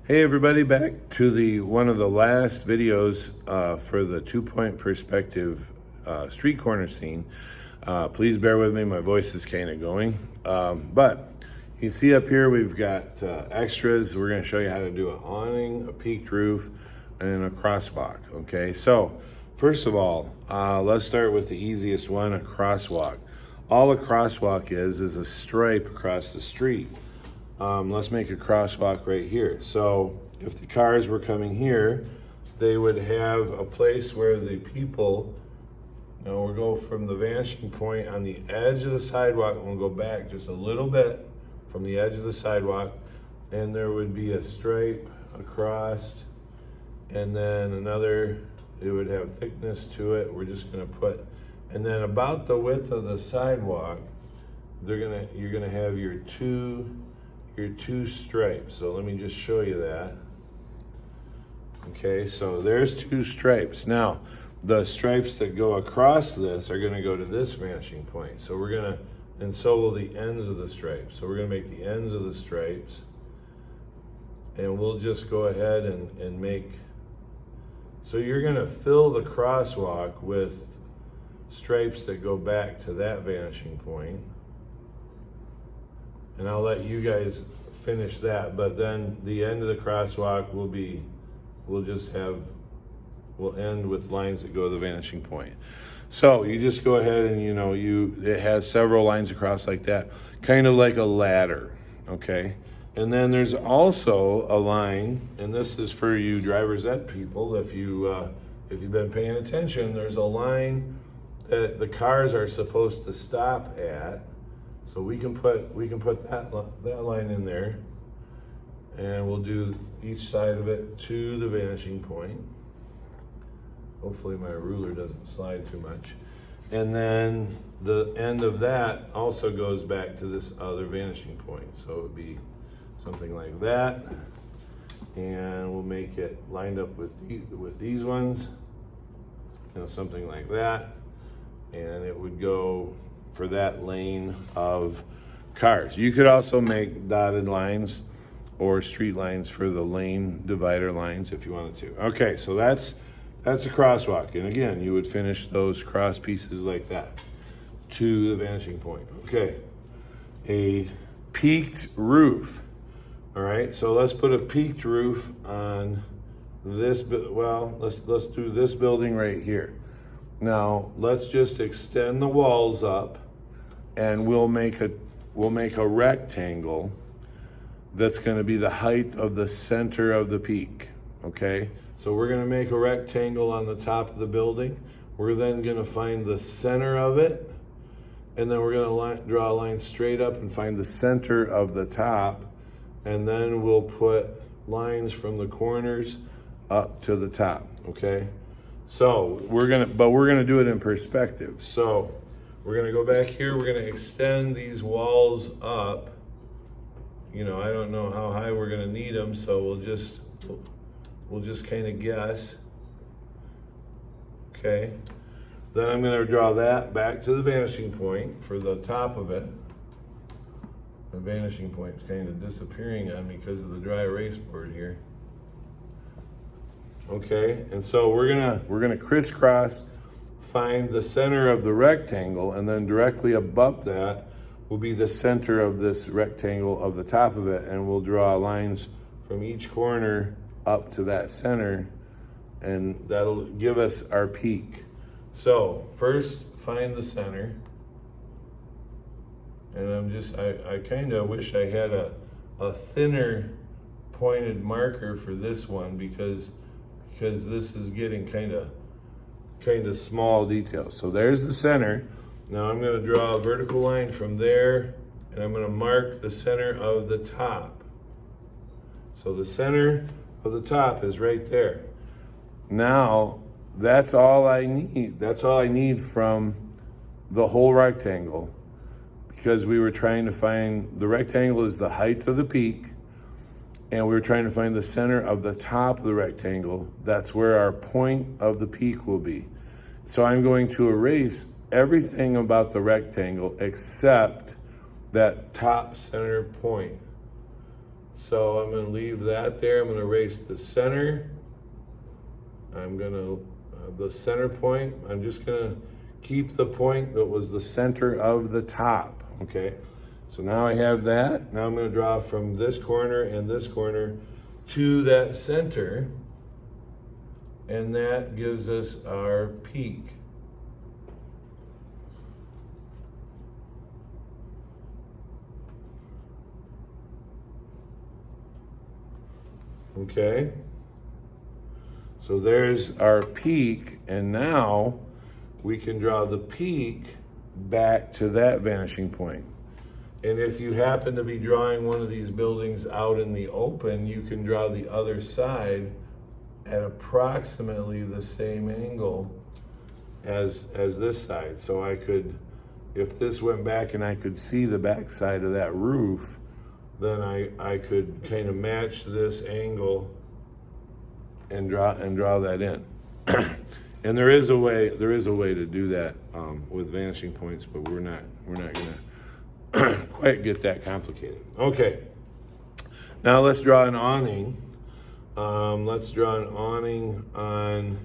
Hey everybody, back to the one of the last videos for the 2-point perspective street corner scene. Please bear with me, my voice is kind of going. But you see up here we've got extras. We're going to show you how to do an awning, a peaked roof, and a crosswalk. Okay, so first of all, let's start with the easiest one, a crosswalk. All a crosswalk is a stripe across the street. Let's make a crosswalk right here. So if the cars were coming here, they would have a place where the people, we'll go from the vanishing point on the edge of the sidewalk, and we'll go back just a little bit from the edge of the sidewalk, and there would be a stripe across, and then another, it would have thickness to it. We're just gonna put, and then about the width of the sidewalk, you're gonna have your two stripes. So let me just show you that. Okay, so there's two stripes. Now, the stripes that go across this are gonna go to this vanishing point. So and so will the ends of the stripes. So we're gonna make the ends of the stripes, and we'll just go ahead and make, so you're gonna fill the crosswalk with stripes that go back to that vanishing point. And I'll let you guys finish that, but then the end of the crosswalk will end with lines that go to the vanishing point. So you just go ahead and it has several lines across like that, kind of like a ladder, okay? And then there's also a line, and this is for you drivers ed people, if you've been paying attention, there's a line that the cars are supposed to stop at. So we can put that line in there, and we'll do each side of it to the vanishing point. Hopefully my ruler doesn't slide too much. And then the end of that also goes back to this other vanishing point. So it would be something like that. And we'll make it lined up with these ones, something like that. And it would go for that lane of cars. You could also make dotted lines or street lines for the lane divider lines if you wanted to. Okay, so that's a crosswalk. And again, you would finish those cross pieces like that to the vanishing point. Okay, a peaked roof. All right, so let's put a peaked roof on this, let's do this building right here. Now, let's just extend the walls up, and we'll make a rectangle that's going to be the height of the center of the peak, okay? So we're going to make a rectangle on the top of the building. We're then going to find the center of it, and then we're going to draw a line straight up and find the center of the top, and then we'll put lines from the corners up to the top, okay? So we're gonna do it in perspective. So we're gonna go back here, we're gonna extend these walls up. I don't know how high we're gonna need them, so we'll just kind of guess. Okay. Then I'm gonna draw that back to the vanishing point for the top of it. The vanishing point is kind of disappearing on me because of the dry erase board here. Okay, and so we're gonna crisscross, find the center of the rectangle, and then directly above that will be the center of this rectangle of the top of it, and we'll draw lines from each corner up to that center, and that'll give us our peak. So first, find the center, and I kind of wish I had a thinner pointed marker for this one because this is getting kind of small details. So there's the center. Now I'm going to draw a vertical line from there, and I'm going to mark the center of the top. So the center of the top is right there. Now that's all I need. That's all I need from the whole rectangle, because we were trying to find, the rectangle is the height of the peak, and we were trying to find the center of the top of the rectangle. That's where our point of the peak will be. So I'm going to erase everything about the rectangle except that top center point. So I'm gonna leave that there. I'm gonna erase the center. The center point, I'm just gonna keep the point that was the center of the top, okay? So now I have that. Now I'm gonna draw from this corner and this corner to that center, and that gives us our peak. Okay? So there's our peak, and now we can draw the peak back to that vanishing point. And if you happen to be drawing one of these buildings out in the open, you can draw the other side at approximately the same angle as this side. So I could, if this went back and I could see the back side of that roof, then I could kind of match this angle and draw that in. And there is a way to do that with vanishing points, but we're not gonna quite get that complicated. Okay, now let's draw an awning. Let's draw an awning on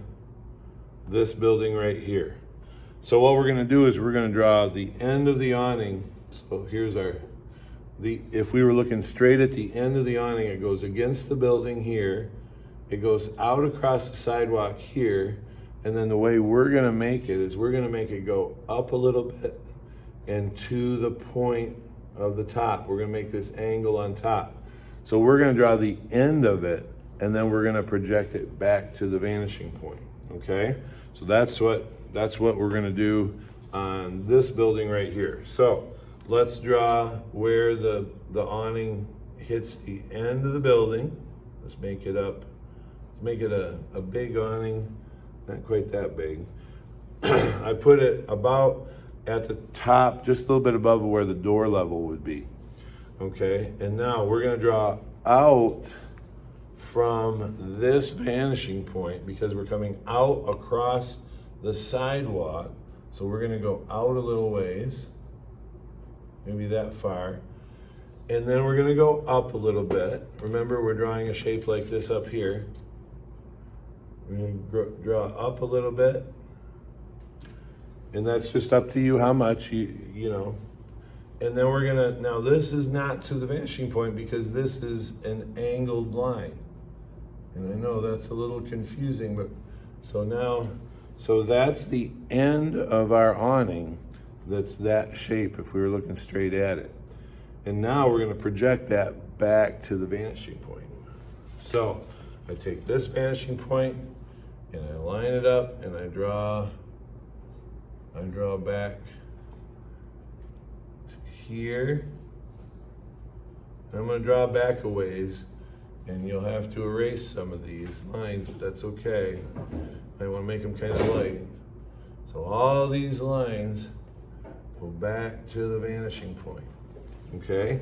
this building right here. So what we're gonna do is we're gonna draw the end of the awning. So here's if we were looking straight at the end of the awning, it goes against the building here, it goes out across the sidewalk here, and then the way we're gonna make it is we're gonna make it go up a little bit and to the point of the top. We're gonna make this angle on top. So we're gonna draw the end of it, and then we're gonna project it back to the vanishing point, okay? So that's what we're gonna do on this building right here. So let's draw where the awning hits the end of the building. Let's make it a big awning, not quite that big. I put it about at the top, just a little bit above where the door level would be. Okay, and now we're gonna draw out from this vanishing point because we're coming out across the sidewalk. So we're gonna go out a little ways, maybe that far. And then we're gonna go up a little bit. Remember, we're drawing a shape like this up here. We're gonna draw up a little bit. And that's just up to you how much, you know. And then we're gonna, now this is not to the vanishing point because this is an angled line. And I know that's a little confusing, but so that's the end of our awning. That's that shape if we were looking straight at it. And now we're gonna project that back to the vanishing point. So I take this vanishing point and I line it up and I draw back to here. I'm gonna draw back a ways, and you'll have to erase some of these lines, but that's okay. I wanna make them kind of light. So all these lines go back to the vanishing point, okay?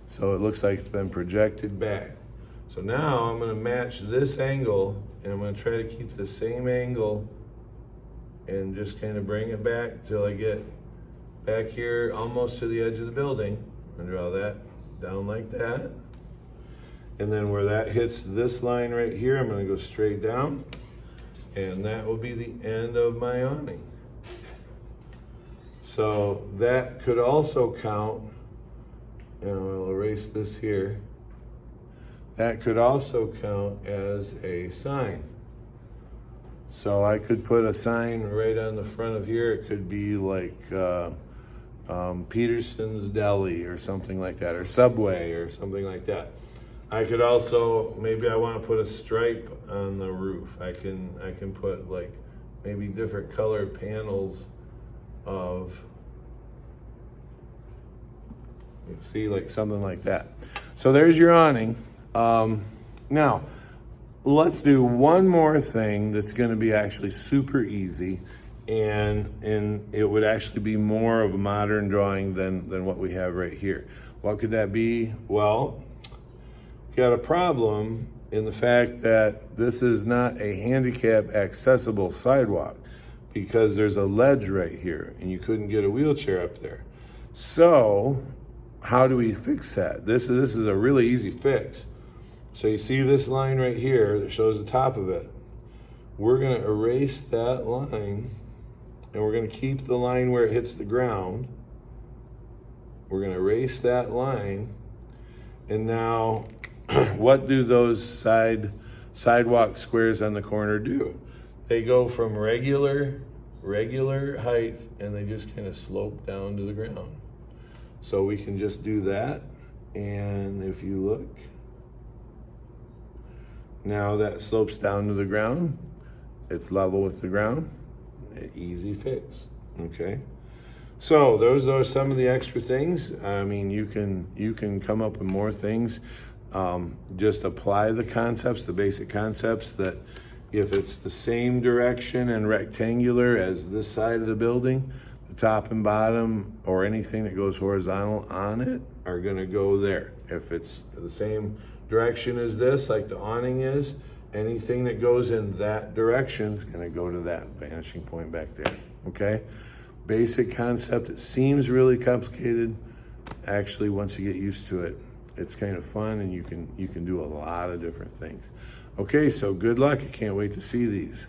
So it looks like it's been projected back. So now I'm gonna match this angle, and I'm gonna try to keep the same angle and just kind of bring it back till I get back here almost to the edge of the building. I'm gonna draw that down like that. And then where that hits this line right here, I'm gonna go straight down, and that will be the end of my awning. So that could also count, and I'll erase this here. That could also count as a sign. So I could put a sign right on the front of here. It could be like Peterson's Deli or something like that, or Subway or something like that. I could also, maybe I want to put a stripe on the roof. I can put like maybe different colored panels of, you see, like something like that. So there's your awning. Now, let's do one more thing that's going to be actually super easy, and it would actually be more of a modern drawing than what we have right here. What could that be? Well, got a problem in the fact that this is not a handicap accessible sidewalk because there's a ledge right here and you couldn't get a wheelchair up there. So how do we fix that? This is a really easy fix. So you see this line right here that shows the top of it. We're going to erase that line, and we're going to keep the line where it hits the ground. We're going to erase that line. And now, what do those sidewalk squares on the corner do? They go from regular height, and they just kind of slope down to the ground. So we can just do that. And if you look, now that slopes down to the ground. It's level with the ground. Easy fix, okay? So those are some of the extra things. I mean, you can come up with more things. Just apply the concepts, the basic concepts, that if it's the same direction and rectangular as this side of the building, the top and bottom or anything that goes horizontal on it are gonna go there. If it's the same direction as this, like the awning is, anything that goes in that direction is gonna go to that vanishing point back there, okay? Basic concept. It seems really complicated. Actually, once you get used to it, it's kind of fun, and you can do a lot of different things. Okay, so good luck. I can't wait to see these.